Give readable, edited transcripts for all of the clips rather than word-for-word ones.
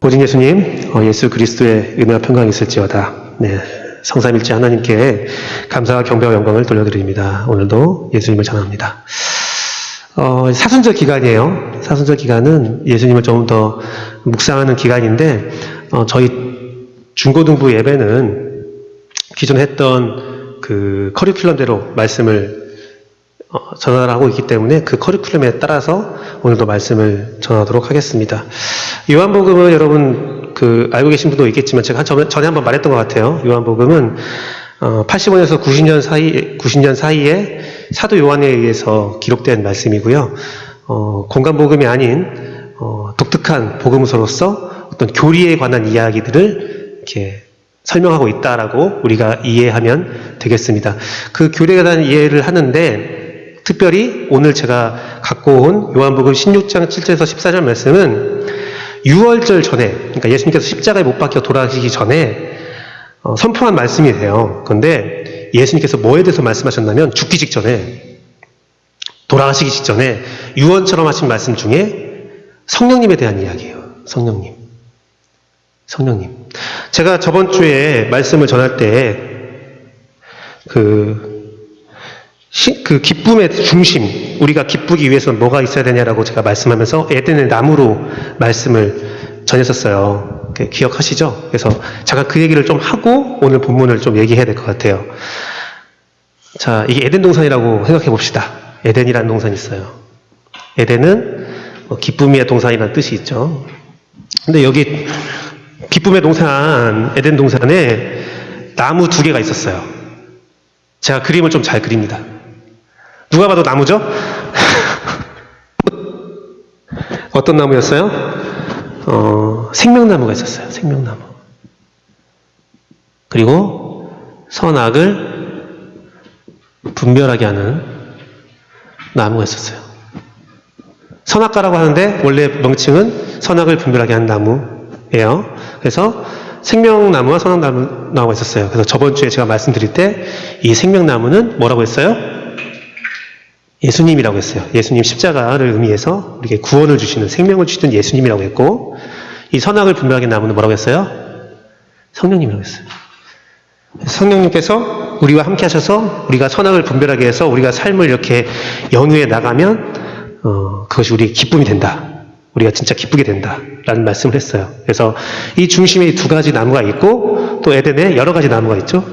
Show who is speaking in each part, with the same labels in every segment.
Speaker 1: 오직 예수님, 예수 그리스도의 은혜와 평강이 있을지어다. 네, 성삼일체 하나님께 감사와 경배와 영광을 돌려드립니다. 오늘도 예수님을 전합니다. 사순절 기간이에요. 사순절 기간은 예수님을 좀 더 묵상하는 기간인데, 저희 중고등부 예배는 기존에 했던 그 커리큘럼대로 말씀을 전하고 있기 때문에 그 커리큘럼에 따라서 오늘도 말씀을 전하도록 하겠습니다. 요한복음은 여러분 알고 계신 분도 있겠지만 제가 전에 한번 말했던 것 같아요. 요한복음은 80년에서 90년 사이에 사도 요한에 의해서 기록된 말씀이고요. 공간복음이 아닌 독특한 복음서로서 어떤 교리에 관한 이야기들을 이렇게 설명하고 있다라고 우리가 이해하면 되겠습니다. 그 교리에 대한 이해를 하는데 특별히 오늘 제가 갖고 온 요한복음 16장 7절에서 14절 말씀은 유월절 전에, 그러니까 예수님께서 십자가에 못 박혀 돌아가시기 전에 선포한 말씀이에요. 그런데 예수님께서 뭐에 대해서 말씀하셨냐면 죽기 직전에, 돌아가시기 직전에 유언처럼 하신 말씀 중에 성령님에 대한 이야기예요. 성령님. 제가 저번 주에 말씀을 전할 때 그 기쁨의 중심, 우리가 기쁘기 위해서는 뭐가 있어야 되냐라고 제가 말씀하면서 에덴의 나무로 말씀을 전했었어요. 기억하시죠? 그래서 잠깐 그 얘기를 좀 하고 오늘 본문을 좀 얘기해야 될 것 같아요. 자, 이게 에덴 동산이라고 생각해 봅시다. 에덴이라는 동산이 있어요. 에덴은 기쁨의 동산이라는 뜻이 있죠. 근데 여기 기쁨의 동산, 에덴 동산에 나무 2개가 있었어요. 제가 그림을 좀 잘 그립니다. 누가 봐도 나무죠? 어떤 나무였어요? 생명나무가 있었어요. 생명나무. 그리고 선악을 분별하게 하는 나무가 있었어요. 선악과라고 하는데 원래 명칭은 선악을 분별하게 하는 나무예요. 그래서 생명나무와 선악나무가 있었어요. 그래서 저번 주에 제가 말씀드릴 때 이 생명나무는 뭐라고 했어요? 예수님이라고 했어요. 예수님 십자가를 의미해서 우리에게 구원을 주시는, 생명을 주시는 예수님이라고 했고, 이 선악을 분별하게 나무는 뭐라고 했어요? 성령님이라고 했어요. 성령님께서 우리와 함께 하셔서 우리가 선악을 분별하게 해서 우리가 삶을 이렇게 연후해 나가면 그것이 우리의 기쁨이 된다. 우리가 진짜 기쁘게 된다라는 말씀을 했어요. 그래서 이 중심에 2가지 나무가 있고 또 에덴에 여러 가지 나무가 있죠.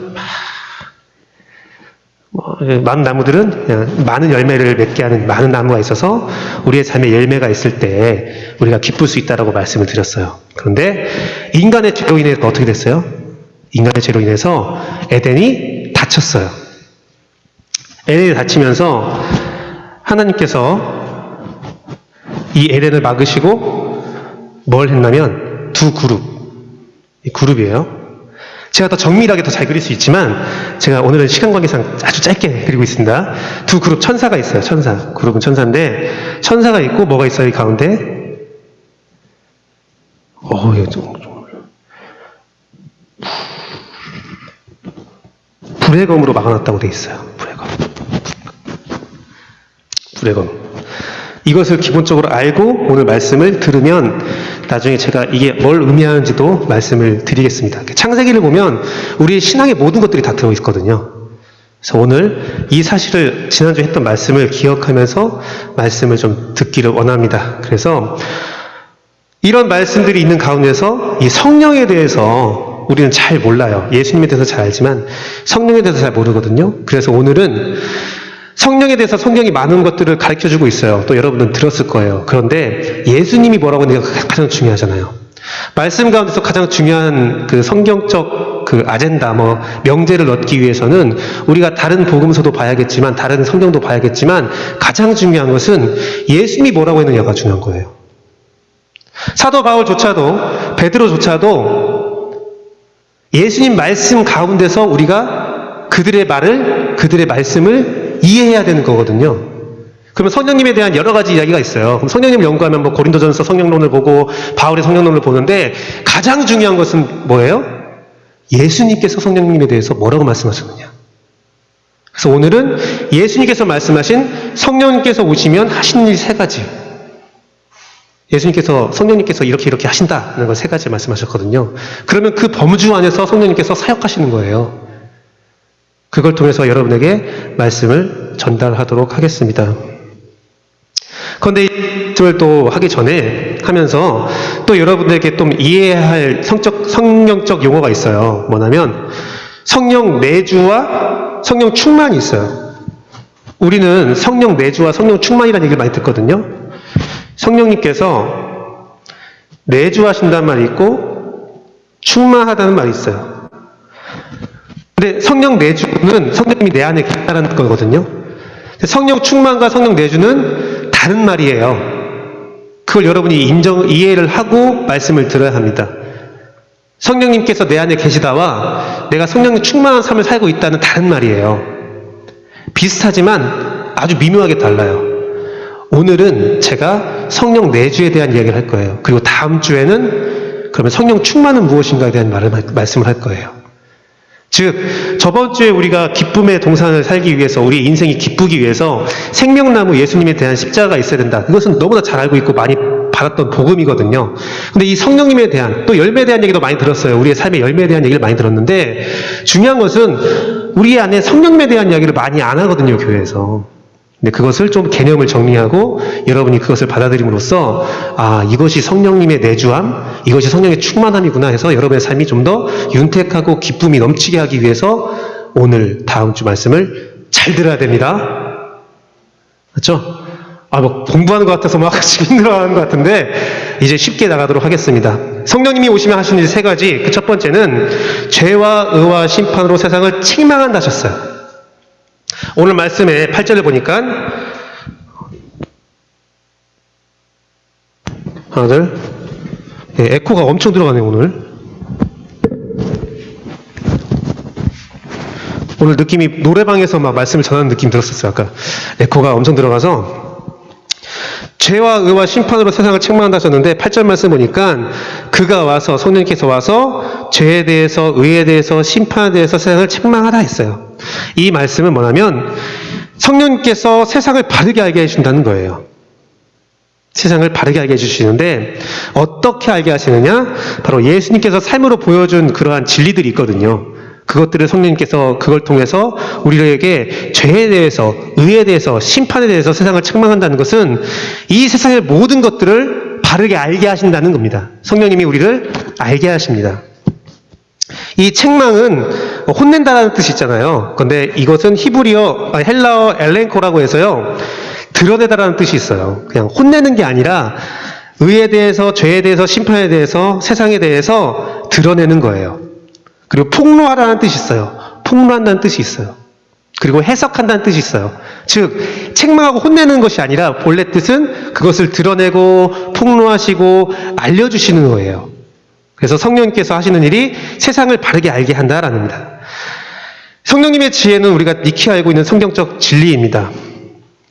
Speaker 1: 많은 나무들은 그냥 많은 열매를 맺게 하는 많은 나무가 있어서 우리의 삶에 열매가 있을 때 우리가 기쁠 수 있다라고 말씀을 드렸어요. 그런데 인간의 죄로 인해서 어떻게 됐어요? 인간의 죄로 인해서 에덴이 닫혔어요. 에덴이 닫히면서 하나님께서 이 에덴을 막으시고 뭘 했냐면 2 그룹, 이 그룹이에요. 제가 더 정밀하게 더 잘 그릴 수 있지만 제가 오늘은 시간 관계상 아주 짧게 그리고 있습니다. 2 그룹 천사가 있어요. 천사. 그룹은 천사인데 천사가 있고 뭐가 있어요? 이 가운데? 이거 좀 불의 검으로 막아놨다고 돼 있어요. 불의 검. 이것을 기본적으로 알고 오늘 말씀을 들으면 나중에 제가 이게 뭘 의미하는지도 말씀을 드리겠습니다. 창세기를 보면 우리의 신앙의 모든 것들이 다 들어있거든요. 그래서 오늘 이 사실을 지난주에 했던 말씀을 기억하면서 말씀을 좀 듣기를 원합니다. 그래서 이런 말씀들이 있는 가운데서 이 성령에 대해서 우리는 잘 몰라요. 예수님에 대해서 잘 알지만 성령에 대해서 잘 모르거든요. 그래서 오늘은 성령에 대해서 성경이 많은 것들을 가르쳐주고 있어요. 또 여러분은 들었을 거예요. 그런데 예수님이 뭐라고 하는 게 가장 중요하잖아요. 말씀 가운데서 가장 중요한 그 성경적 그 아젠다, 명제를 얻기 위해서는 우리가 다른 복음서도 봐야겠지만, 다른 성경도 봐야겠지만, 가장 중요한 것은 예수님이 뭐라고 했느냐가 중요한 거예요. 사도 바울조차도, 베드로조차도 예수님 말씀 가운데서 우리가 그들의 말씀을 이해해야 되는 거거든요. 그러면 성령님에 대한 여러 가지 이야기가 있어요. 그럼 성령님을 연구하면 고린도전서 성령론을 보고 바울의 성령론을 보는데 가장 중요한 것은 뭐예요? 예수님께서 성령님에 대해서 뭐라고 말씀하셨느냐. 그래서 오늘은 예수님께서 말씀하신 성령님께서 오시면 하시는 일 3가지. 예수님께서, 성령님께서 이렇게 하신다는 걸 세 가지 말씀하셨거든요. 그러면 그 범주 안에서 성령님께서 사역하시는 거예요. 그걸 통해서 여러분에게 말씀을 전달하도록 하겠습니다. 그런데 이 말씀을 또 하기 전에 하면서 또 여러분들에게 좀 이해해야 할 성령적 용어가 있어요. 뭐냐면 성령 내주와 성령 충만이 있어요. 우리는 성령 내주와 성령 충만이라는 얘기를 많이 듣거든요. 성령님께서 내주하신다는 말이 있고 충만하다는 말이 있어요. 근데 성령 내주는 성령님이 내 안에 계시다는 거거든요. 성령 충만과 성령 내주는 다른 말이에요. 그걸 여러분이 이해를 하고 말씀을 들어야 합니다. 성령님께서 내 안에 계시다와 내가 성령님 충만한 삶을 살고 있다는 다른 말이에요. 비슷하지만 아주 미묘하게 달라요. 오늘은 제가 성령 내주에 대한 이야기를 할 거예요. 그리고 다음 주에는 그러면 성령 충만은 무엇인가에 대한 말씀을 할 거예요. 즉 저번 주에 우리가 기쁨의 동산을 살기 위해서 우리 인생이 기쁘기 위해서 생명나무 예수님에 대한 십자가가 있어야 된다. 이것은 너무나 잘 알고 있고 많이 받았던 복음이거든요. 근데 이 성령님에 대한 또 열매에 대한 얘기도 많이 들었어요. 우리의 삶의 열매에 대한 얘기를 많이 들었는데 중요한 것은 우리 안에 성령님에 대한 이야기를 많이 안 하거든요. 교회에서. 근데 그것을 좀 개념을 정리하고 여러분이 그것을 받아들임으로써 이것이 성령님의 내주함, 이것이 성령의 충만함이구나 해서 여러분의 삶이 좀 더 윤택하고 기쁨이 넘치게 하기 위해서 오늘 다음 주 말씀을 잘 들어야 됩니다. 맞죠? 뭐 공부하는 것 같아서 막 지금 힘들어하는 것 같은데 이제 쉽게 나가도록 하겠습니다. 성령님이 오시면 하시는 일 세 가지. 그 첫 번째는 죄와 의와 심판으로 세상을 책망한다 하셨어요. 오늘 말씀의 8절을 보니까 하나 둘 에코가 엄청 들어가네요. 오늘 느낌이 노래방에서 막 말씀을 전하는 느낌 들었었어요. 아까 에코가 엄청 들어가서 죄와 의와 심판으로 세상을 책망한다 하셨는데 8절 말씀 보니까 그가 와서 성령님께서 와서 죄에 대해서 의에 대해서 심판에 대해서 세상을 책망하라 했어요. 이 말씀은 뭐냐면 성령님께서 세상을 바르게 알게 해준다는 거예요. 세상을 바르게 알게 해주시는데 어떻게 알게 하시느냐? 바로 예수님께서 삶으로 보여준 그러한 진리들이 있거든요. 그것들을 성령님께서 그걸 통해서 우리에게 죄에 대해서, 의에 대해서, 심판에 대해서 세상을 책망한다는 것은 이 세상의 모든 것들을 바르게 알게 하신다는 겁니다. 성령님이 우리를 알게 하십니다. 이 책망은 혼낸다라는 뜻이 있잖아요. 그런데 이것은 헬라어 엘렌코라고 해서요. 드러내다라는 뜻이 있어요. 그냥 혼내는 게 아니라 의에 대해서, 죄에 대해서, 심판에 대해서, 세상에 대해서 드러내는 거예요. 그리고 폭로하라는 뜻이 있어요. 폭로한다는 뜻이 있어요. 그리고 해석한다는 뜻이 있어요. 즉 책망하고 혼내는 것이 아니라 본래 뜻은 그것을 드러내고 폭로하시고 알려주시는 거예요. 그래서 성령님께서 하시는 일이 세상을 바르게 알게 한다라는 겁니다. 성령님의 지혜는 우리가 익히 알고 있는 성경적 진리입니다.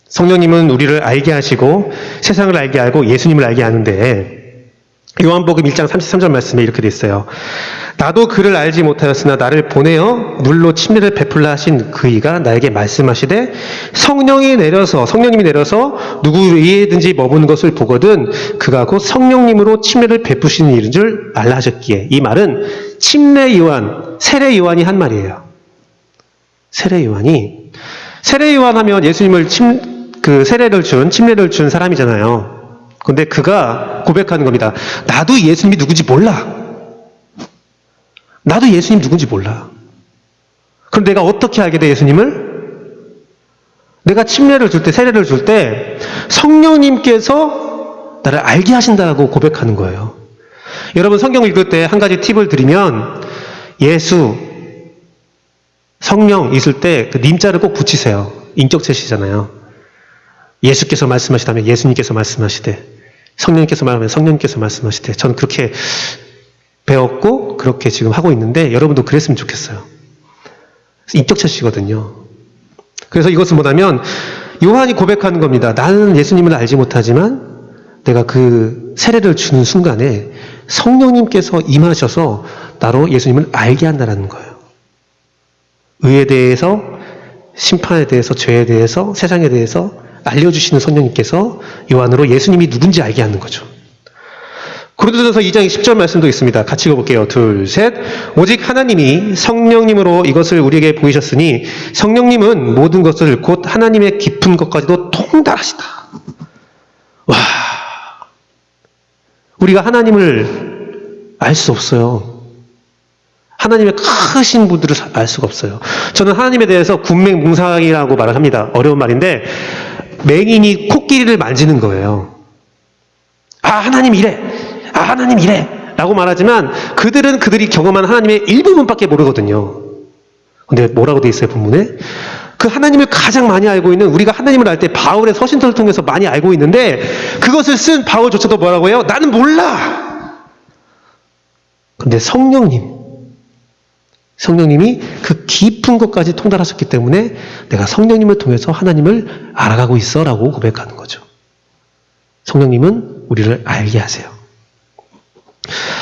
Speaker 1: 성령님은 우리를 알게 하시고 세상을 알게 하고 예수님을 알게 하는데 요한복음 1장 33절 말씀에 이렇게 돼 있어요. 나도 그를 알지 못하였으나 나를 보내어 눌로 침례를 베풀라 하신 그이가 나에게 말씀하시되 성령님이 내려서 누구에게든지 머무는 것을 보거든 그가 곧 성령님으로 침례를 베푸시는 일인 줄 알라 하셨기에. 이 말은 침례 요한, 세례 요한이 한 말이에요. 세례 요한 하면 예수님을 침례를 준 사람이잖아요. 근데 그가 고백하는 겁니다. 나도 예수님이 누군지 몰라. 나도 예수님 누군지 몰라. 그럼 내가 어떻게 알게 돼, 예수님을? 내가 침례를 줄 때, 세례를 줄 때 성령님께서 나를 알게 하신다고 고백하는 거예요. 여러분 성경 읽을 때 한 가지 팁을 드리면 예수, 성령 있을 때 그 님자를 꼭 붙이세요. 인격체시잖아요. 예수께서 말씀하시다면 예수님께서 말씀하시되 성령님께서 말하면 성령님께서 말씀하시되 저는 그렇게 배웠고 그렇게 지금 하고 있는데 여러분도 그랬으면 좋겠어요. 인격체시거든요. 그래서 이것은 뭐냐면 요한이 고백하는 겁니다. 나는 예수님을 알지 못하지만 내가 그 세례를 주는 순간에 성령님께서 임하셔서 나로 예수님을 알게 한다는 거예요. 의에 대해서, 심판에 대해서, 죄에 대해서, 세상에 대해서 알려주시는 성령님께서 요한으로 예수님이 누군지 알게 하는 거죠. 고린도전서 2장 10절 말씀도 있습니다. 같이 읽어볼게요. 둘, 셋. 오직 하나님이 성령님으로 이것을 우리에게 보이셨으니 성령님은 모든 것을 곧 하나님의 깊은 것까지도 통달하시다. 와, 우리가 하나님을 알 수 없어요. 하나님의 크신 분들을 알 수가 없어요. 저는 하나님에 대해서 군맹뭉상이라고 말을 합니다. 어려운 말인데 맹인이 코끼리를 만지는 거예요. 아, 하나님 이래. 아, 하나님 이래. 라고 말하지만 그들은 그들이 경험한 하나님의 일부분밖에 모르거든요. 근데 뭐라고 돼 있어요, 본문에? 그 하나님을 가장 많이 알고 있는, 우리가 하나님을 알 때 바울의 서신서를 통해서 많이 알고 있는데 그것을 쓴 바울조차도 뭐라고 해요? 나는 몰라. 근데 성령님이 그 깊은 것까지 통달하셨기 때문에 내가 성령님을 통해서 하나님을 알아가고 있어 라고 고백하는 거죠. 성령님은 우리를 알게 하세요.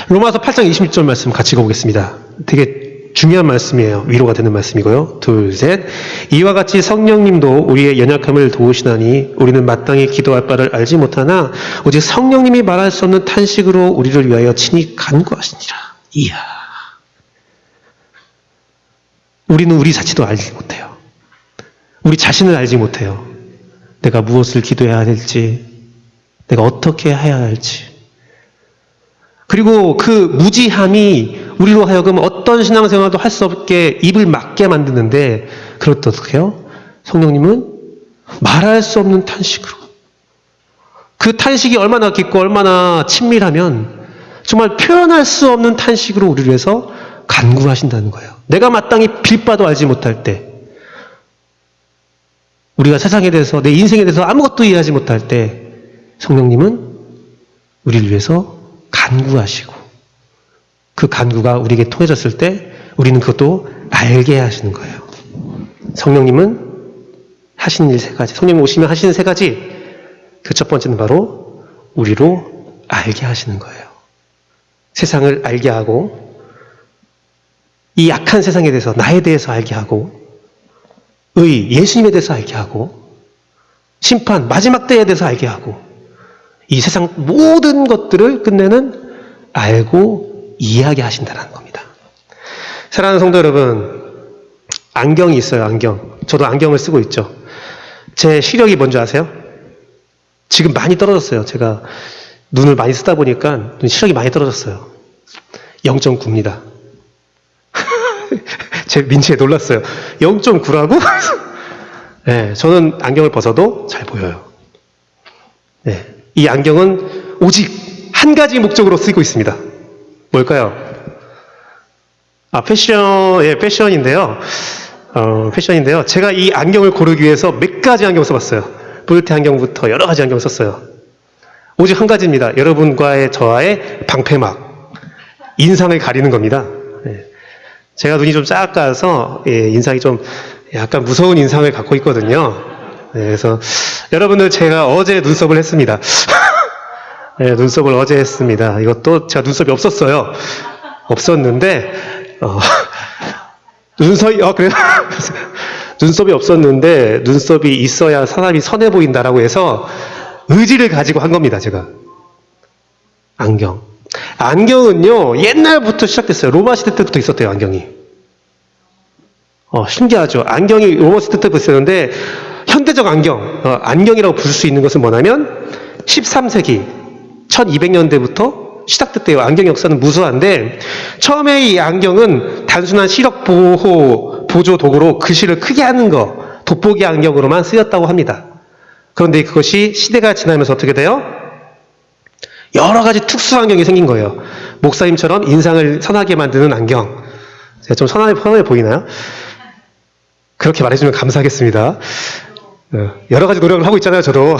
Speaker 1: 로마서 8장 26절 말씀 같이 읽어보겠습니다. 되게 중요한 말씀이에요. 위로가 되는 말씀이고요. 둘, 셋. 이와 같이 성령님도 우리의 연약함을 도우시나니 우리는 마땅히 기도할 바를 알지 못하나 오직 성령님이 말할 수 없는 탄식으로 우리를 위하여 친히 간구하시니라. 이야. 우리는 우리 자체도 알지 못해요. 우리 자신을 알지 못해요. 내가 무엇을 기도해야 될지, 내가 어떻게 해야 할지. 그리고 그 무지함이 우리로 하여금 어떤 신앙생활도 할 수 없게 입을 막게 만드는데, 그럴 때 어떻게 해요? 성령님은 말할 수 없는 탄식으로. 그 탄식이 얼마나 깊고 얼마나 친밀하면 정말 표현할 수 없는 탄식으로 우리를 위해서 간구하신다는 거예요. 내가 마땅히 빌바도 알지 못할 때, 우리가 세상에 대해서, 내 인생에 대해서 아무것도 이해하지 못할 때 성령님은 우리를 위해서 간구하시고 그 간구가 우리에게 통해졌을 때 우리는 그것도 알게 하시는 거예요. 성령님은 하시는 일 세 가지, 성령님 오시면 하시는 세 가지, 그 첫 번째는 바로 우리로 알게 하시는 거예요. 세상을 알게 하고, 이 약한 세상에 대해서, 나에 대해서 알게 하고, 예수님에 대해서 알게 하고, 심판, 마지막 때에 대해서 알게 하고, 이 세상 모든 것들을 끝내는 알고 이해하게 하신다는 겁니다. 사랑하는 성도 여러분, 안경이 있어요, 안경. 저도 안경을 쓰고 있죠. 제 시력이 뭔지 아세요? 지금 많이 떨어졌어요. 제가 눈을 많이 쓰다 보니까 시력이 많이 떨어졌어요. 0.9입니다. 제 민지에 놀랐어요. 0.9라고? 네, 저는 안경을 벗어도 잘 보여요. 네, 이 안경은 오직 한 가지 목적으로 쓰고 있습니다. 뭘까요? 패션인데요. 패션인데요. 제가 이 안경을 고르기 위해서 몇 가지 안경 써봤어요. 볼테 안경부터 여러 가지 안경 썼어요. 오직 한 가지입니다. 여러분과의 저와의 방패막, 인상을 가리는 겁니다. 네. 제가 눈이 좀 작아서 인상이 좀 약간 무서운 인상을 갖고 있거든요. 네, 그래서 여러분들, 제가 어제 눈썹을 했습니다. 네, 눈썹을 어제 했습니다. 이것도 제가 눈썹이 없었어요. 없었는데 그래요? 눈썹이 없었는데 눈썹이 있어야 사람이 선해 보인다라고 해서 의지를 가지고 한 겁니다, 제가. 안경은요, 옛날부터 시작됐어요. 로마 시대 때부터 있었대요, 안경이. 신기하죠? 안경이 로마 시대 때부터 있었는데, 현대적 안경이라고 부를 수 있는 것은 뭐냐면, 13세기, 1200년대부터 시작됐대요. 안경 역사는 무수한데, 처음에 이 안경은 단순한 시력 보조 도구로 글씨를 크게 하는 거, 돋보기 안경으로만 쓰였다고 합니다. 그런데 그것이 시대가 지나면서 어떻게 돼요? 여러 가지 특수 안경이 생긴 거예요. 목사님처럼 인상을 선하게 만드는 안경. 제가 좀 선하게 보이나요? 그렇게 말해주면 감사하겠습니다. 여러 가지 노력을 하고 있잖아요, 저도.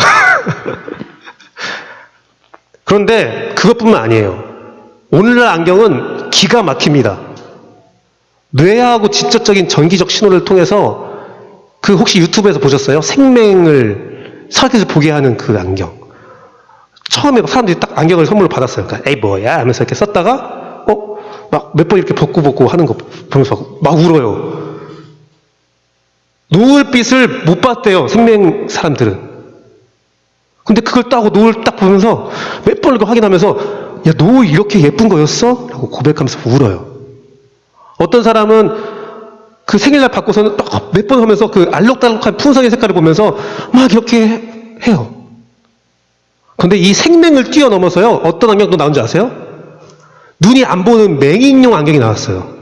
Speaker 1: 그런데 그것뿐만 아니에요. 오늘날 안경은 기가 막힙니다. 뇌하고 직접적인 전기적 신호를 통해서, 혹시 유튜브에서 보셨어요? 생맹을 설계해서 보게 하는 그 안경. 처음에 사람들이 딱 안경을 선물로 받았어요. 그러니까 에이 뭐야 하면서 이렇게 썼다가 막 몇 번 이렇게 벗고 하는 거 보면서 막 울어요. 노을빛을 못 봤대요, 생맹 사람들은. 근데 그걸 따고 노을 딱 보면서 몇 번 이렇게 확인하면서 야, 너 이렇게 예쁜 거였어? 라고 고백하면서 울어요. 어떤 사람은 그 생일날 받고서는 몇 번 하면서 그 알록달록한 풍성의 색깔을 보면서 막 이렇게 해요. 그런데 이 생맹을 뛰어넘어서요, 어떤 안경도 나온 줄 아세요? 눈이 안 보는 맹인용 안경이 나왔어요.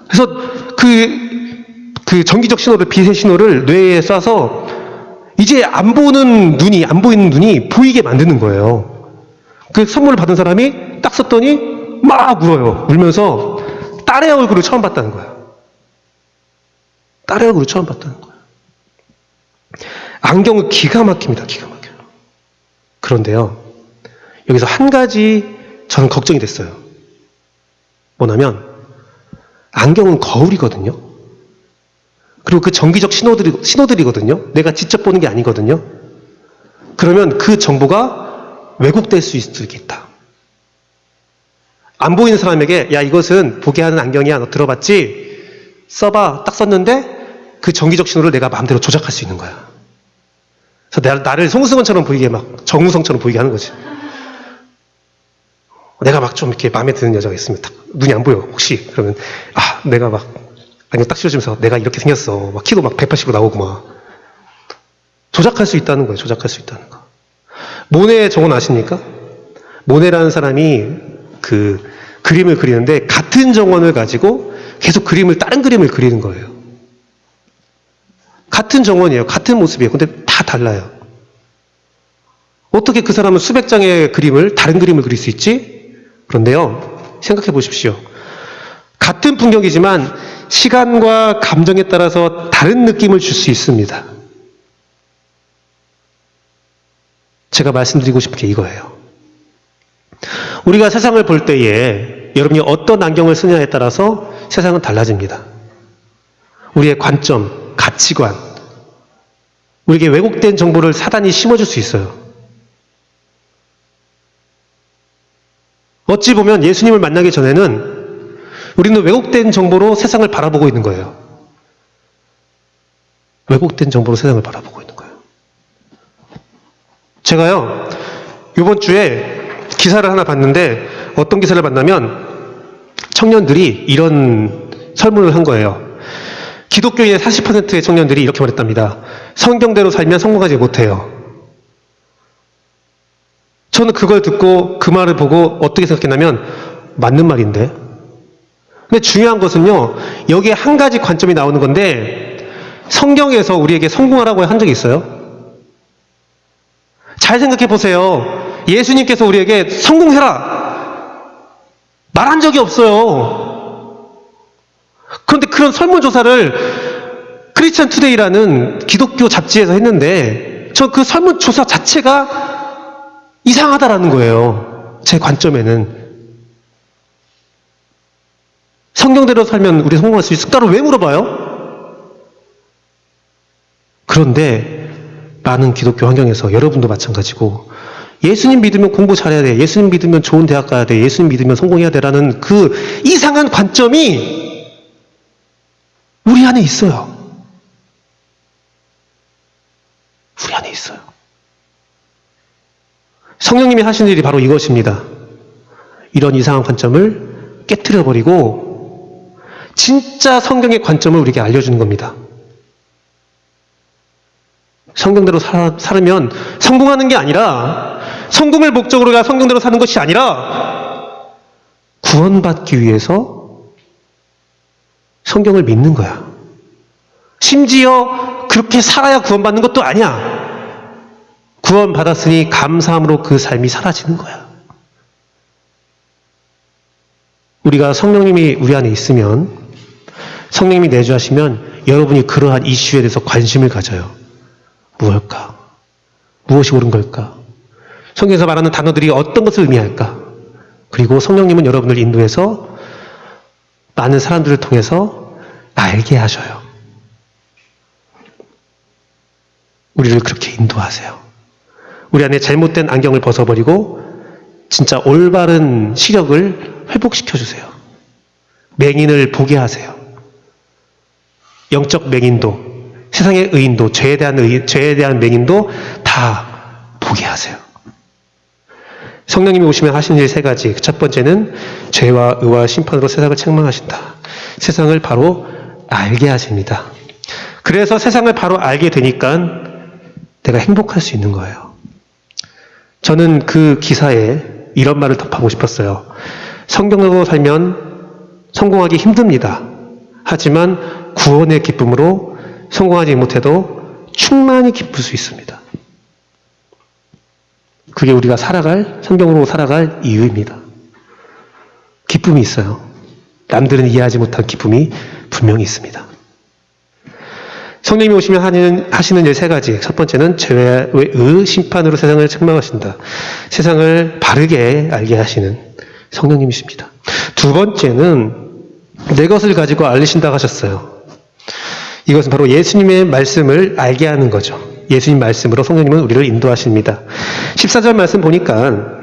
Speaker 1: 그래서 그 전기적 신호를, 빛의 신호를 뇌에 쏴서 이제 안 보이는 눈이 보이게 만드는 거예요. 그 선물을 받은 사람이 딱 썼더니 막 울어요. 울면서 딸의 얼굴을 처음 봤다는 거예요. 딸의 얼굴을 처음 봤다는 거예요. 안경은 기가 막힙니다. 기가 막혀요. 그런데요, 여기서 한 가지 저는 걱정이 됐어요. 뭐냐면 안경은 거울이거든요. 그리고 그 전기적 신호들이거든요. 내가 직접 보는 게 아니거든요. 그러면 그 정보가 왜곡될 수 있겠다. 안 보이는 사람에게 야, 이것은 보게 하는 안경이야. 너 들어봤지? 써봐. 딱 썼는데 그 전기적 신호를 내가 마음대로 조작할 수 있는 거야. 그래서 나를 송승헌처럼 보이게 막 정우성처럼 보이게 하는 거지. 내가 막 좀 이렇게 마음에 드는 여자가 있으면 딱 눈이 안 보여. 혹시 그러면 내가 막 안경 딱 씌워주면서 내가 이렇게 생겼어. 막 키도 막 180으로 나오고 막 조작할 수 있다는 거예요. 조작할 수 있다는 거. 모네 정원 아십니까? 모네라는 사람이 그 그림을 그리는데 같은 정원을 가지고 계속 다른 그림을 그리는 거예요. 같은 정원이에요. 같은 모습이에요. 근데 다 달라요. 어떻게 그 사람은 수백 장의 다른 그림을 그릴 수 있지? 그런데요, 생각해 보십시오. 같은 풍경이지만 시간과 감정에 따라서 다른 느낌을 줄 수 있습니다. 제가 말씀드리고 싶은 게 이거예요. 우리가 세상을 볼 때에 여러분이 어떤 안경을 쓰냐에 따라서 세상은 달라집니다. 우리의 관점, 가치관, 우리에게 왜곡된 정보를 사단이 심어줄 수 있어요. 어찌 보면 예수님을 만나기 전에는 우리는 왜곡된 정보로 세상을 바라보고 있는 거예요. 왜곡된 정보로 세상을 바라보고 있는 거예요. 제가요, 이번 주에 기사를 하나 봤는데 어떤 기사를 봤냐면 청년들이 이런 설문을 한 거예요. 기독교인의 40%의 청년들이 이렇게 말했답니다. 성경대로 살면 성공하지 못해요. 저는 그걸 듣고 그 말을 보고 어떻게 생각했냐면 맞는 말인데. 근데 중요한 것은요, 여기에 한 가지 관점이 나오는 건데 성경에서 우리에게 성공하라고 한 적이 있어요? 잘 생각해 보세요. 예수님께서 우리에게 성공해라 말한 적이 없어요. 그런데 그런 설문조사를 크리스천 투데이라는 기독교 잡지에서 했는데 전 그 설문조사 자체가 이상하다라는 거예요. 제 관점에는. 성경대로 살면 우리 성공할 수 있을까를 왜 물어봐요? 그런데 많은 기독교 환경에서 여러분도 마찬가지고 예수님 믿으면 공부 잘해야 돼. 예수님 믿으면 좋은 대학 가야 돼. 예수님 믿으면 성공해야 돼라는 그 이상한 관점이 우리 안에 있어요. 우리 안에 있어요. 성령님이 하시는 일이 바로 이것입니다. 이런 이상한 관점을 깨트려버리고 진짜 성경의 관점을 우리에게 알려주는 겁니다. 성경대로 살으면 성공하는 게 아니라, 성공을 목적으로가 성경대로 사는 것이 아니라 구원받기 위해서 성경을 믿는 거야. 심지어 그렇게 살아야 구원받는 것도 아니야. 구원받았으니 감사함으로 그 삶이 사라지는 거야. 우리가 성령님이 우리 안에 있으면, 성령님이 내주하시면 여러분이 그러한 이슈에 대해서 관심을 가져요. 무엇일까? 무엇이 옳은 걸까? 성경에서 말하는 단어들이 어떤 것을 의미할까? 그리고 성령님은 여러분을 인도해서 많은 사람들을 통해서 알게 하셔요. 우리를 그렇게 인도하세요. 우리 안에 잘못된 안경을 벗어버리고 진짜 올바른 시력을 회복시켜주세요. 맹인을 보게 하세요. 영적 맹인도, 세상의 의인도, 죄에 대한 맹인도 다 보게 하세요. 성령님이 오시면 하시는 일 세 가지. 첫 번째는 죄와 의와 심판으로 세상을 책망하신다. 세상을 바로 알게 하십니다. 그래서 세상을 바로 알게 되니까 내가 행복할 수 있는 거예요. 저는 그 기사에 이런 말을 덧하고 싶었어요. 성경으로 살면 성공하기 힘듭니다. 하지만 구원의 기쁨으로 성공하지 못해도 충만히 기쁠 수 있습니다. 그게 우리가 성경으로 살아갈 이유입니다. 기쁨이 있어요. 남들은 이해하지 못한 기쁨이 분명히 있습니다. 성령님이 오시면 하시는 일 세 가지. 첫 번째는 죄의 심판으로 세상을 책망하신다. 세상을 바르게 알게 하시는 성령님이십니다. 두 번째는 내 것을 가지고 알리신다고 하셨어요. 이것은 바로 예수님의 말씀을 알게 하는 거죠. 예수님 말씀으로 성령님은 우리를 인도하십니다. 14절 말씀 보니까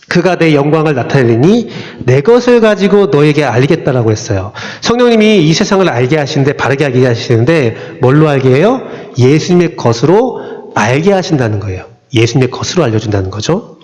Speaker 1: 그가 내 영광을 나타내니 내 것을 가지고 너에게 알리겠다라고 했어요. 성령님이 이 세상을 알게 하시는데, 바르게 알게 하시는데 뭘로 알게 해요? 예수님의 것으로 알게 하신다는 거예요. 예수님의 것으로 알려준다는 거죠.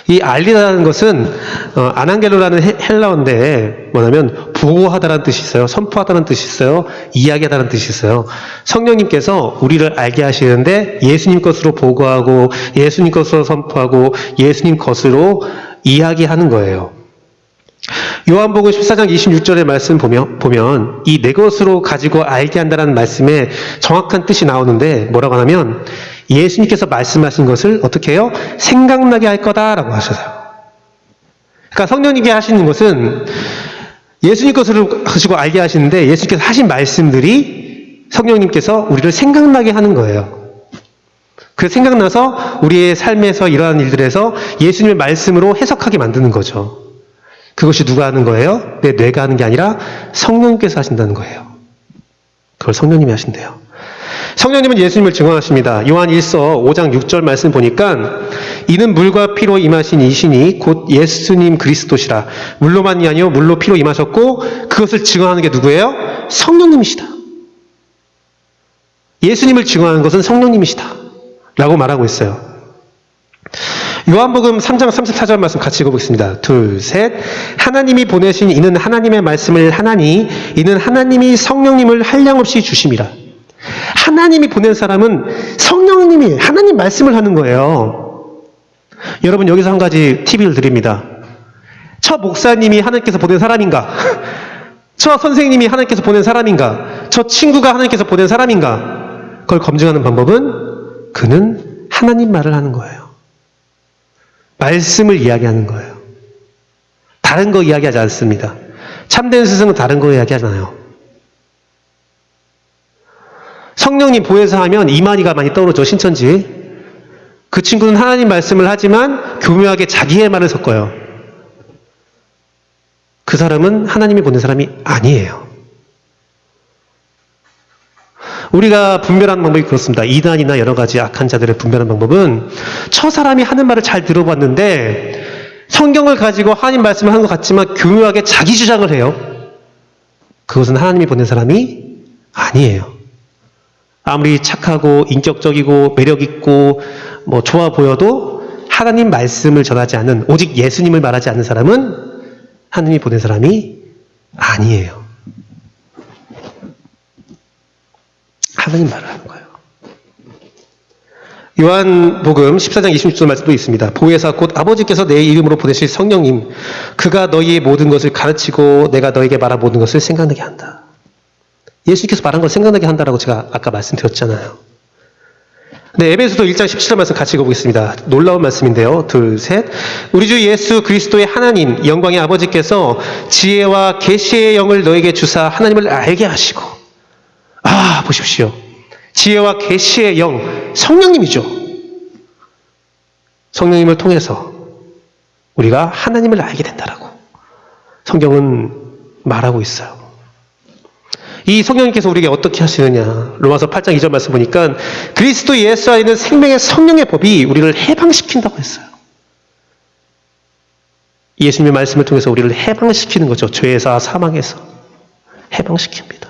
Speaker 1: 이 알리다는 것은 아난겔로라는 헬라어인데 뭐냐면 보고하다라는 뜻이 있어요. 선포하다는 뜻이 있어요. 이야기하다는 뜻이 있어요. 성령님께서 우리를 알게 하시는데 예수님 것으로 보고하고 예수님 것으로 선포하고 예수님 것으로 이야기하는 거예요. 요한복음 14장 26절의 말씀 보면 이 내 것으로 가지고 알게 한다는 말씀에 정확한 뜻이 나오는데 뭐라고 하냐면 예수님께서 말씀하신 것을 어떻게 해요? 생각나게 할 거다라고 하셔서요. 그러니까 성령님이 하시는 것은 예수님 것으로 가지고 알게 하시는데 예수님께서 하신 말씀들이 성령님께서 우리를 생각나게 하는 거예요. 그 생각나서 우리의 삶에서 이러한 일들에서 예수님의 말씀으로 해석하게 만드는 거죠. 그것이 누가 하는 거예요? 내 뇌가 하는 게 아니라 성령님께서 하신다는 거예요. 그걸 성령님이 하신대요. 성령님은 예수님을 증언하십니다. 요한 1서 5장 6절 말씀 보니까 이는 물과 피로 임하신 이신이 곧 예수님 그리스도시라. 물로만이 아니요 물로 피로 임하셨고 그것을 증언하는 게 누구예요? 성령님이시다. 예수님을 증언하는 것은 성령님이시다 라고 말하고 있어요. 요한복음 3장 34절 말씀 같이 읽어보겠습니다. 둘, 셋. 하나님이 보내신 이는 하나님의 말씀을 하나니 이는 하나님이 성령님을 한량없이 주심이라. 하나님이 보낸 사람은 성령님이 하나님 말씀을 하는 거예요. 여러분 여기서 한 가지 팁을 드립니다. 저 목사님이 하나님께서 보낸 사람인가? 저 선생님이 하나님께서 보낸 사람인가? 저 친구가 하나님께서 보낸 사람인가? 그걸 검증하는 방법은 그는 하나님 말을 하는 거예요. 말씀을 이야기하는 거예요. 다른 거 이야기하지 않습니다. 참된 스승은 다른 거 이야기하잖아요. 성령님 보혜사 하면 이만희가 많이 떠오르죠. 신천지. 그 친구는 하나님 말씀을 하지만 교묘하게 자기의 말을 섞어요. 그 사람은 하나님이 보낸 사람이 아니에요. 우리가 분별하는 방법이 그렇습니다. 이단이나 여러 가지 악한 자들의 분별하는 방법은 저 사람이 하는 말을 잘 들어봤는데 성경을 가지고 하나님 말씀을 하는 것 같지만 교묘하게 자기 주장을 해요. 그것은 하나님이 보낸 사람이 아니에요. 아무리 착하고 인격적이고 매력있고 좋아 보여도 하나님 말씀을 전하지 않는, 오직 예수님을 말하지 않는 사람은 하나님이 보낸 사람이 아니에요. 하나님 말을 하는 거예요. 요한복음 14장 26절 말씀도 있습니다. 보혜사 곧 아버지께서 내 이름으로 보내실 성령님, 그가 너희의 모든 것을 가르치고 내가 너에게 말한 모든 것을 생각나게 한다. 예수님께서 말한 걸 생각나게 한다라고 제가 아까 말씀드렸잖아요. 네, 에베소서 1장 17절 말씀 같이 읽어보겠습니다. 놀라운 말씀인데요. 둘, 셋. 우리 주 예수 그리스도의 하나님, 영광의 아버지께서 지혜와 계시의 영을 너에게 주사 하나님을 알게 하시고, 보십시오. 지혜와 계시의 영, 성령님이죠. 성령님을 통해서 우리가 하나님을 알게 된다라고 성경은 말하고 있어요. 이 성령님께서 우리에게 어떻게 하시느냐. 로마서 8장 2절 말씀 보니까 그리스도 예수 안에 있는 생명의 성령의 법이 우리를 해방시킨다고 했어요. 예수님의 말씀을 통해서 우리를 해방시키는 거죠. 죄에서 사망에서 해방시킵니다.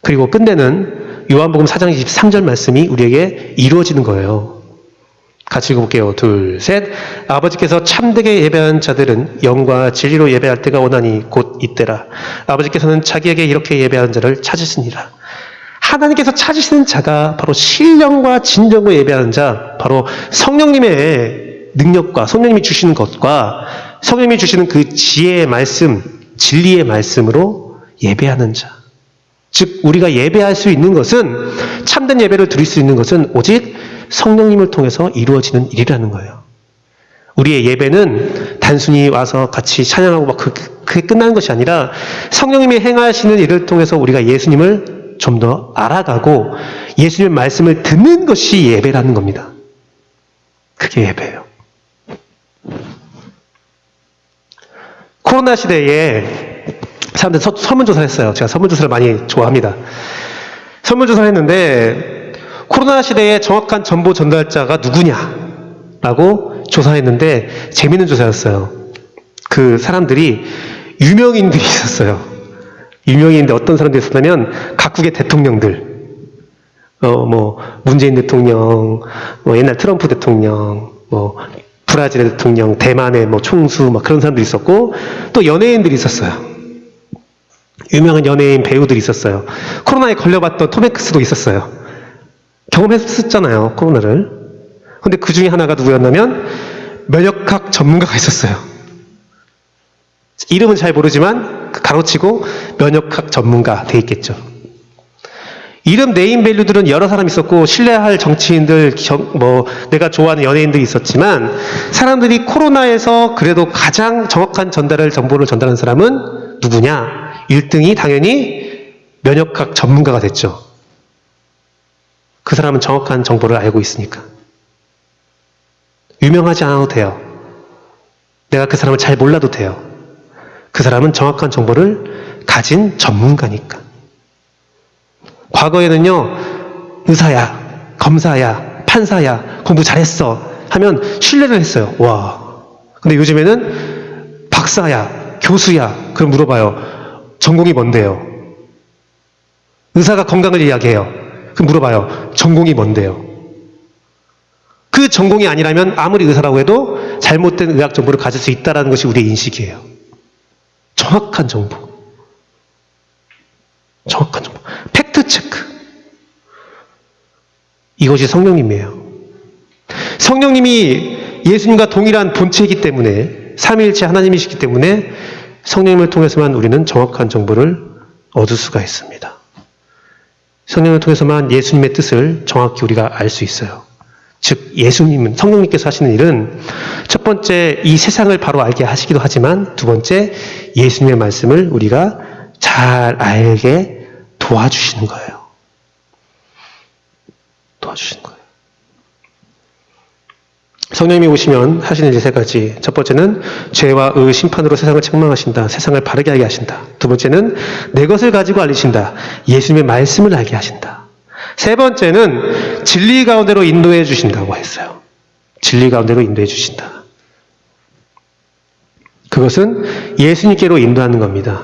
Speaker 1: 그리고 끝내는 요한복음 4장 23절 말씀이 우리에게 이루어지는 거예요. 같이 읽어볼게요. 둘, 셋. 아버지께서 참되게 예배한 자들은 영과 진리로 예배할 때가 오나니 곧 이때라. 아버지께서는 자기에게 이렇게 예배하는 자를 찾으시니라. 하나님께서 찾으시는 자가 바로 신령과 진정으로 예배하는 자, 바로 성령님의 능력과 성령님이 주시는 것과 성령님이 주시는 그 지혜의 말씀, 진리의 말씀으로 예배하는 자. 즉 우리가 예배할 수 있는 것은, 참된 예배를 드릴 수 있는 것은 오직 성령님을 통해서 이루어지는 일이라는 거예요. 우리의 예배는 단순히 와서 같이 찬양하고 막 그게 끝나는 것이 아니라 성령님이 행하시는 일을 통해서 우리가 예수님을 좀 더 알아가고 예수님의 말씀을 듣는 것이 예배라는 겁니다. 그게 예배예요. 코로나 시대에 사람들 설문조사를 했어요. 제가 설문조사를 많이 좋아합니다. 설문조사를 했는데 코로나 시대에 정확한 정보 전달자가 누구냐라고 조사했는데 재미있는 조사였어요. 그 사람들이 유명인들이 있었어요. 유명인인데 어떤 사람들이 있었냐면 각국의 대통령들, 문재인 대통령, 옛날 트럼프 대통령, 브라질의 대통령, 대만의 총수, 그런 사람들이 있었고, 또 연예인들이 있었어요. 유명한 연예인 배우들이 있었어요. 코로나에 걸려봤던 톰 행크스도 있었어요. 경험했었잖아요, 코로나를. 근데 그 중에 하나가 누구였냐면 면역학 전문가가 있었어요. 이름은 잘 모르지만 가로치고 면역학 전문가 돼 있겠죠. 이름 네임 밸류들은 여러 사람 있었고 신뢰할 정치인들, 내가 좋아하는 연예인들이 있었지만 사람들이 코로나에서 그래도 가장 정확한 정보를 전달하는 사람은 누구냐? 1등이 당연히 면역학 전문가가 됐죠. 그 사람은 정확한 정보를 알고 있으니까. 유명하지 않아도 돼요. 내가 그 사람을 잘 몰라도 돼요. 그 사람은 정확한 정보를 가진 전문가니까. 과거에는요, 의사야, 검사야, 판사야, 공부 잘했어 하면 신뢰를 했어요. 와. 근데 요즘에는 박사야, 교수야, 그럼 물어봐요. 전공이 뭔데요? 의사가 건강을 이야기해요. 그럼 물어봐요. 전공이 뭔데요? 그 전공이 아니라면 아무리 의사라고 해도 잘못된 의학 정보를 가질 수 있다는 것이 우리의 인식이에요. 정확한 정보. 정확한 정보. 팩트체크. 이것이 성령님이에요. 성령님이 예수님과 동일한 본체이기 때문에, 삼위일체 하나님이시기 때문에 성령님을 통해서만 우리는 정확한 정보를 얻을 수가 있습니다. 성령을 통해서만 예수님의 뜻을 정확히 우리가 알 수 있어요. 즉 예수님은, 성령님께서 하시는 일은 첫 번째 이 세상을 바로 알게 하시기도 하지만 두 번째 예수님의 말씀을 우리가 잘 알게 도와주시는 거예요. 도와주시는 거예요. 성령님이 오시면 하시는 일 세 가지. 첫 번째는 죄와 의 심판으로 세상을 책망하신다. 세상을 바르게 알게 하신다. 두 번째는 내 것을 가지고 알리신다. 예수님의 말씀을 알게 하신다. 세 번째는 진리 가운데로 인도해 주신다고 했어요. 진리 가운데로 인도해 주신다. 그것은 예수님께로 인도하는 겁니다.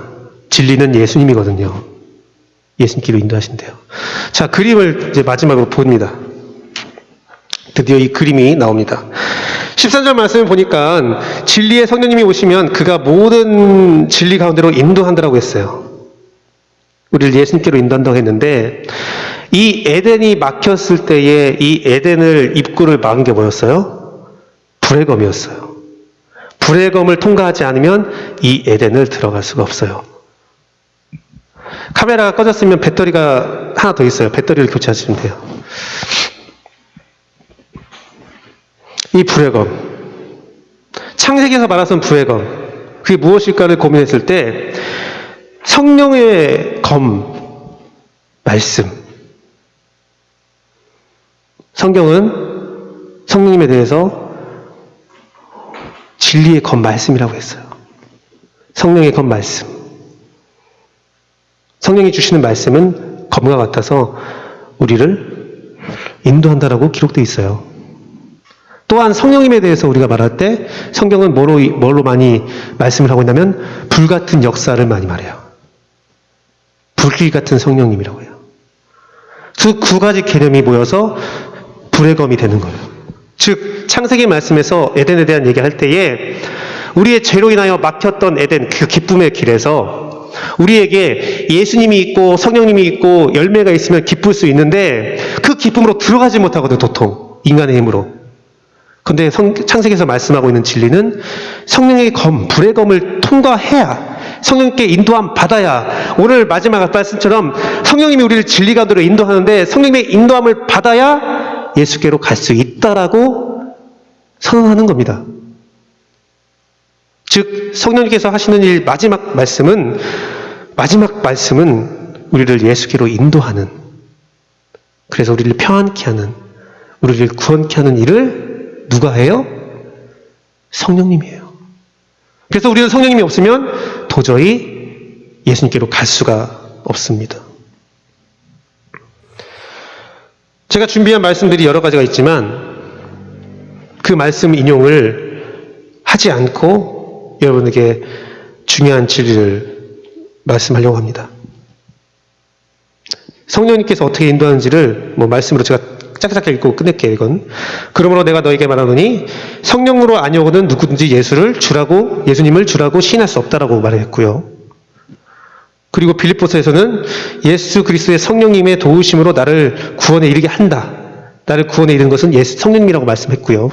Speaker 1: 진리는 예수님이거든요. 예수님께로 인도하신대요. 자, 그림을 이제 마지막으로 봅니다. 드디어 이 그림이 나옵니다. 13절 말씀을 보니까 진리의 성령님이 오시면 그가 모든 진리 가운데로 인도한다라고 했어요. 우리를 예수님께로 인도한다고 했는데 이 에덴이 막혔을 때에 이 에덴을 입구를 막은 게 뭐였어요? 불의 검이었어요. 불의 검을 통과하지 않으면 이 에덴을 들어갈 수가 없어요. 카메라가 꺼졌으면 배터리가 하나 더 있어요. 배터리를 교체하시면 돼요. 이 불의 검. 창세기에서 말하선 불의 검. 그게 무엇일까를 고민했을 때 성령의 검, 말씀. 성경은 성령님에 대해서 진리의 검 말씀이라고 했어요. 성령의 검 말씀. 성령이 주시는 말씀은 검과 같아서 우리를 인도한다라고 기록되어 있어요. 또한 성령님에 대해서 우리가 말할 때 성경은 뭘로 많이 말씀을 하고 있냐면 불같은 역사를 많이 말해요. 불길 같은 성령님이라고 해요. 그 두 가지 개념이 모여서 불의 검이 되는 거예요. 즉 창세기 말씀에서 에덴에 대한 얘기할 때에 우리의 죄로 인하여 막혔던 에덴 그 기쁨의 길에서 우리에게 예수님이 있고 성령님이 있고 열매가 있으면 기쁠 수 있는데 그 기쁨으로 들어가지 못하거든, 도통. 인간의 힘으로. 근데 창세기에서 말씀하고 있는 진리는 성령의 검, 불의 검을 통과해야, 성령님께 인도함 받아야, 오늘 마지막 말씀처럼 성령님이 우리를 진리가도로 인도하는데 성령님의 인도함을 받아야 예수께로 갈 수 있다라고 선언하는 겁니다. 즉 성령님께서 하시는 일 마지막 말씀은 우리를 예수께로 인도하는, 그래서 우리를 평안케 하는, 우리를 구원케 하는 일을 누가 해요? 성령님이에요. 그래서 우리는 성령님이 없으면 도저히 예수님께로 갈 수가 없습니다. 제가 준비한 말씀들이 여러 가지가 있지만 그 말씀 인용을 하지 않고 여러분에게 중요한 진리를 말씀하려고 합니다. 성령님께서 어떻게 인도하는지를 말씀으로 제가 짧게 읽고 끝낼게요, 이건. 그러므로 내가 너에게 말하노니 성령으로 아니오고는 누구든지 예수님을 주라고 시인할 수 없다라고 말했고요. 그리고 빌립보서에서는 예수 그리스도의 성령님의 도우심으로 나를 구원에 이르게 한다. 나를 구원에 이르는 것은 성령님이라고 말씀했고요.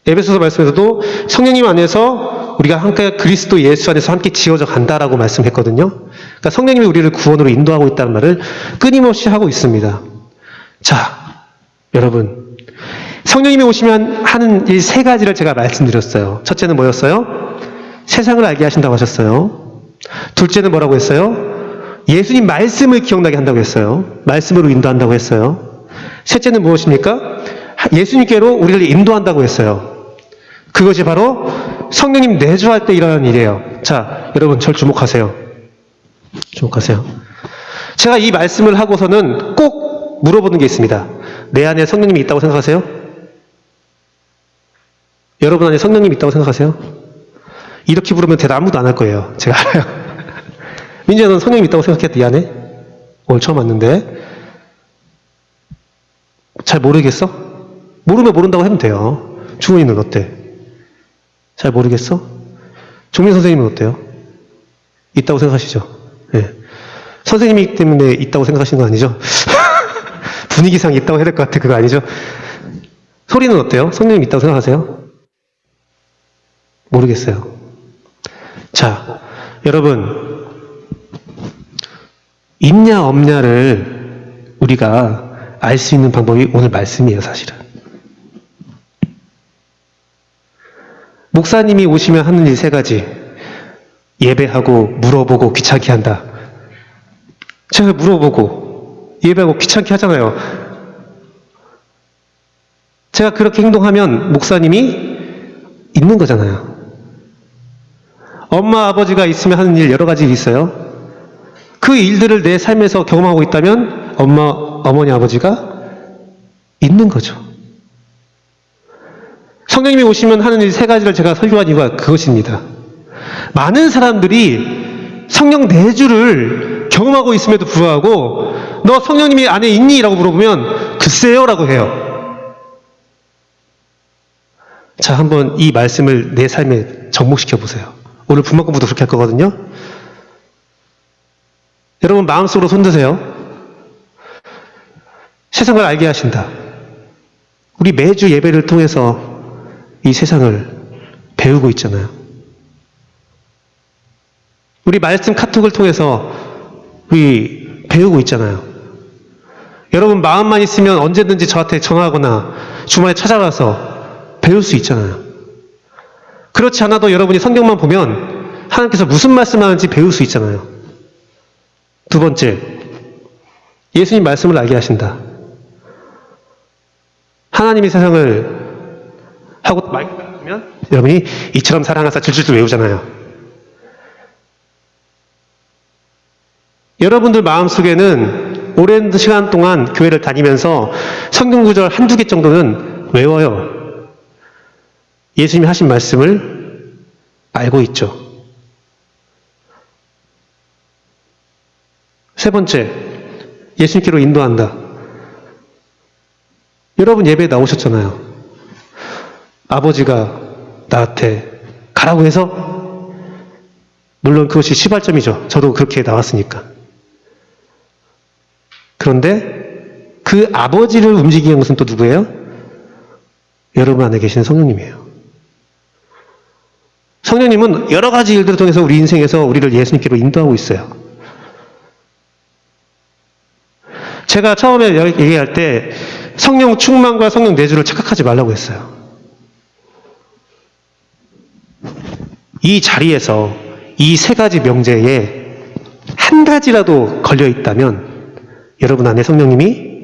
Speaker 1: 에베소서 말씀에서도 성령님 안에서 우리가 함께 그리스도 예수 안에서 함께 지어져 간다라고 말씀했거든요. 그러니까 성령님이 우리를 구원으로 인도하고 있다는 말을 끊임없이 하고 있습니다. 자, 여러분, 성령님이 오시면 하는 이 세 가지를 제가 말씀드렸어요. 첫째는 뭐였어요? 세상을 알게 하신다고 하셨어요. 둘째는 뭐라고 했어요? 예수님 말씀을 기억나게 한다고 했어요. 말씀으로 인도한다고 했어요. 셋째는 무엇입니까? 예수님께로 우리를 인도한다고 했어요. 그것이 바로 성령님 내주할 때 일어나는 일이에요. 자, 여러분 절 주목하세요. 주목하세요. 제가 이 말씀을 하고서는 꼭 물어보는 게 있습니다. 내 안에 성령님이 있다고 생각하세요? 여러분 안에 성령님이 있다고 생각하세요? 이렇게 물으면 대답 아무도 안 할 거예요. 제가 알아요. 민지야, 넌 성령님이 있다고 생각해? 이 안에? 오늘 처음 왔는데. 잘 모르겠어? 모르면 모른다고 하면 돼요. 주원이는 어때? 잘 모르겠어? 종민 선생님은 어때요? 있다고 생각하시죠? 네. 선생님이기 때문에 있다고 생각하시는 거 아니죠? 분위기상 있다고 해야 될 것 같아. 그거 아니죠? 소리는 어때요? 성령님 있다고 생각하세요? 모르겠어요. 자, 여러분, 있냐 없냐를 우리가 알 수 있는 방법이 오늘 말씀이에요, 사실은. 목사님이 오시면 하는 일 세 가지. 예배하고, 물어보고, 귀찮게 한다. 제가 물어보고, 예배하고 귀찮게 하잖아요. 제가 그렇게 행동하면 목사님이 있는 거잖아요. 엄마, 아버지가 있으면 하는 일 여러 가지 있어요. 그 일들을 내 삶에서 경험하고 있다면 어머니, 아버지가 있는 거죠. 성령님이 오시면 하는 일 세 가지를 제가 설교한 이유가 그것입니다. 많은 사람들이 성령 내주를 경험하고 있음에도 불구하고 너 성령님이 안에 있니? 라고 물어보면 글쎄요 라고 해요. 자, 한번 이 말씀을 내 삶에 접목시켜 보세요. 오늘 분만 공부도 그렇게 할 거거든요. 여러분 마음속으로 손드세요. 세상을 알게 하신다. 우리 매주 예배를 통해서 이 세상을 배우고 있잖아요. 우리 말씀 카톡을 통해서 우리 배우고 있잖아요. 여러분 마음만 있으면 언제든지 저한테 전화하거나 주말에 찾아가서 배울 수 있잖아요. 그렇지 않아도 여러분이 성경만 보면 하나님께서 무슨 말씀하는지 배울 수 있잖아요. 두 번째, 예수님 말씀을 알게 하신다. 하나님이 세상을 하고 마이크 면 여러분이 이처럼 사랑하사 줄줄줄 외우잖아요. 여러분들 마음속에는 오랜 시간 동안 교회를 다니면서 성경 구절 한두 개 정도는 외워요. 예수님이 하신 말씀을 알고 있죠. 세 번째, 예수님께로 인도한다. 여러분 예배에 나오셨잖아요. 아버지가 나한테 가라고 해서? 물론 그것이 시발점이죠. 저도 그렇게 나왔으니까. 그런데 그 아버지를 움직이는 것은 또 누구예요? 여러분 안에 계시는 성령님이에요. 성령님은 여러 가지 일들을 통해서 우리 인생에서 우리를 예수님께로 인도하고 있어요. 제가 처음에 얘기할 때 성령 충만과 성령 내주를 착각하지 말라고 했어요. 이 자리에서 이 세 가지 명제에 한 가지라도 걸려 있다면 여러분 안에 성령님이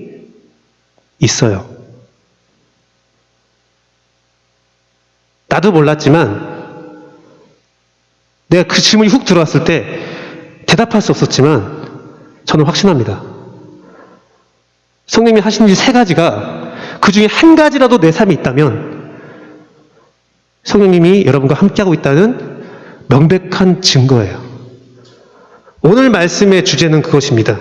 Speaker 1: 있어요. 나도 몰랐지만 내가 그 질문이 훅 들어왔을 때 대답할 수 없었지만 저는 확신합니다. 성령님이 하시는 일 세 가지가 그 중에 한 가지라도 내 삶에 있다면 성령님이 여러분과 함께하고 있다는 명백한 증거예요. 오늘 말씀의 주제는 그것입니다.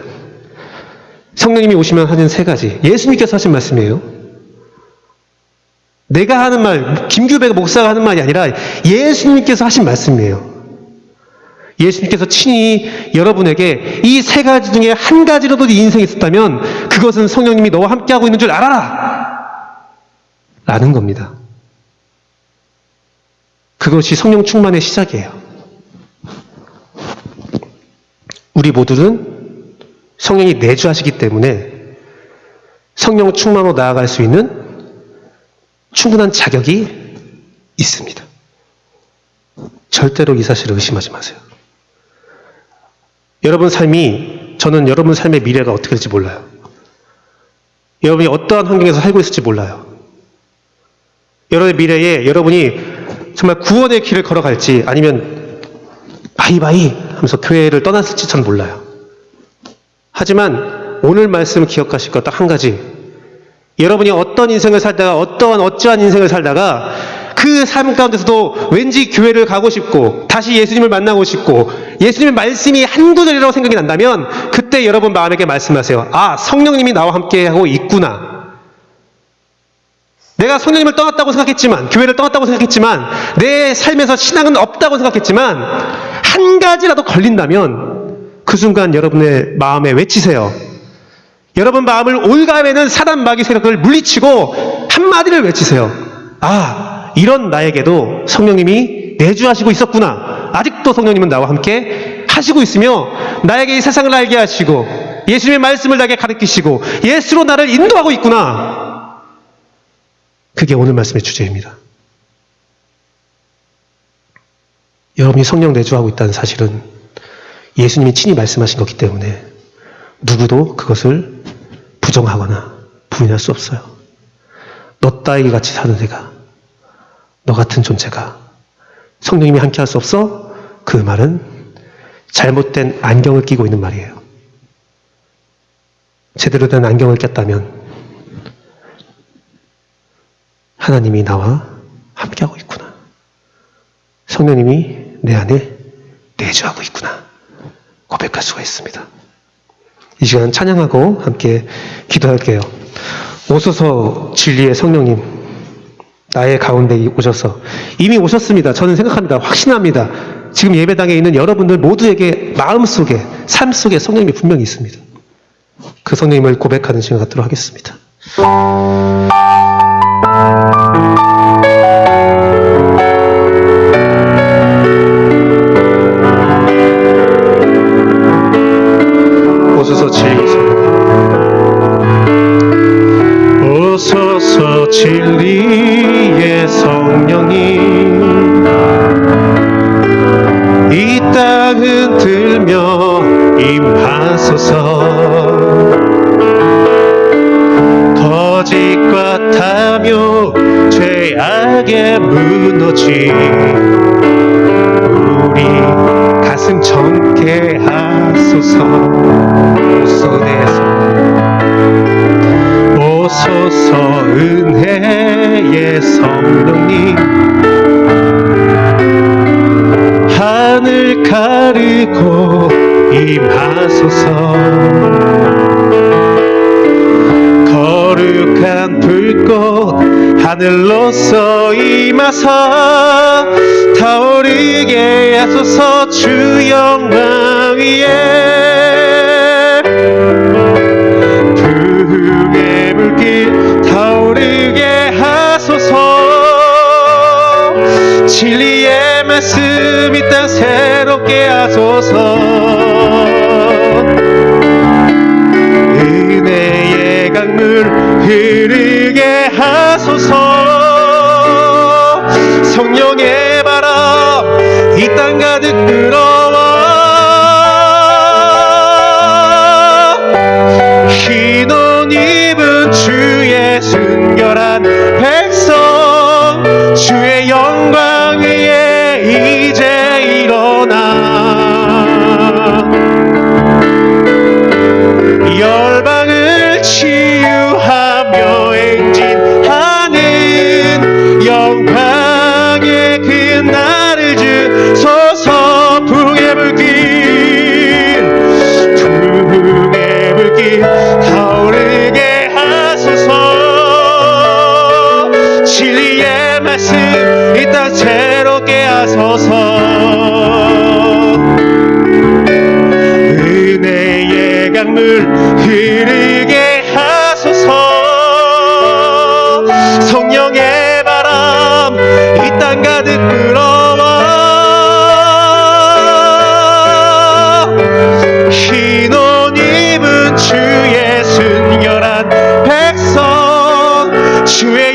Speaker 1: 성령님이 오시면 하는 세 가지. 예수님께서 하신 말씀이에요. 내가 하는 말, 김규배 목사가 하는 말이 아니라 예수님께서 하신 말씀이에요. 예수님께서 친히 여러분에게 이 세 가지 중에 한 가지라도 네 인생에 있었다면 그것은 성령님이 너와 함께하고 있는 줄 알아라! 라는 겁니다. 그것이 성령 충만의 시작이에요. 우리 모두는 성령이 내주하시기 때문에 성령 충만으로 나아갈 수 있는 충분한 자격이 있습니다. 절대로 이 사실을 의심하지 마세요. 저는 여러분 삶의 미래가 어떻게 될지 몰라요. 여러분이 어떠한 환경에서 살고 있을지 몰라요. 여러분의 미래에 여러분이 정말 구원의 길을 걸어갈지 아니면 바이바이 하면서 교회를 떠났을지 전 몰라요. 하지만 오늘 말씀을 기억하실 것 딱 한 가지. 여러분이 어떤 인생을 살다가 어떠한 인생을 살다가 그 삶 가운데서도 왠지 교회를 가고 싶고 다시 예수님을 만나고 싶고 예수님의 말씀이 한 구절이라고 생각이 난다면 그때 여러분 마음에게 말씀하세요. 아, 성령님이 나와 함께하고 있구나. 내가 성령님을 떠났다고 생각했지만 교회를 떠났다고 생각했지만 내 삶에서 신앙은 없다고 생각했지만 한 가지라도 걸린다면 그 순간 여러분의 마음에 외치세요. 여러분 마음을 올가매는 사단 마귀 세력을 물리치고 한마디를 외치세요. 아, 이런 나에게도 성령님이 내주하시고 있었구나. 아직도 성령님은 나와 함께 하시고 있으며 나에게 이 세상을 알게 하시고 예수님의 말씀을 나에게 가르치시고 예수로 나를 인도하고 있구나. 그게 오늘 말씀의 주제입니다. 여러분이 성령 내주하고 있다는 사실은 예수님이 친히 말씀하신 거기 때문에 누구도 그것을 부정하거나 부인할 수 없어요. 너 따위 같이 사는 애가, 너 같은 존재가 성령님이 함께할 수 없어? 그 말은 잘못된 안경을 끼고 있는 말이에요. 제대로 된 안경을 꼈다면 하나님이 나와 함께하고 있구나. 성령님이 내 안에 내주하고 있구나. 고백할 수가 있습니다. 이 시간 찬양하고 함께 기도할게요. 오소서 진리의 성령님, 나의 가운데 오셔서 이미 오셨습니다. 저는 생각합니다. 확신합니다. 지금 예배당에 있는 여러분들 모두에게 마음속에 삶 속에 성령님이 분명히 있습니다. 그 성령님을 고백하는 시간 갖도록 하겠습니다. 오소서 진리의 성령님, 오소서 진리의 성령님, 이 땅은 들며 임하소서. 거짓과 탐욕 죄악에 무너진 우리 가슴 정케 하소서. 오소서 은혜의 성령님, 하늘 가르고 임하소서. 거룩한 불꽃 하늘로서 임하사 타오르게 하소서 주 영광 위에 부흥의 물길 타오르게 하소서 진리의 말씀 이 땅 새롭게 하소서 은혜의 강물 흐르게 하소서 성령의 바람 이 땅 가득 불어와 흰 옷 입은 주의 순결한 백성 주의 영광 위에 이제 일어나 열방을 치유하며 행진하는 영광의 그 날을 주소서 부흥의 불길 타오르게 하소서 진리의 말씀 이 땅 새롭게 하소서 은혜의 강물 흐르게 하소서 성령의 바람 이 땅 가득 불어와 흰 옷 입은 주의 순결한 백성 주의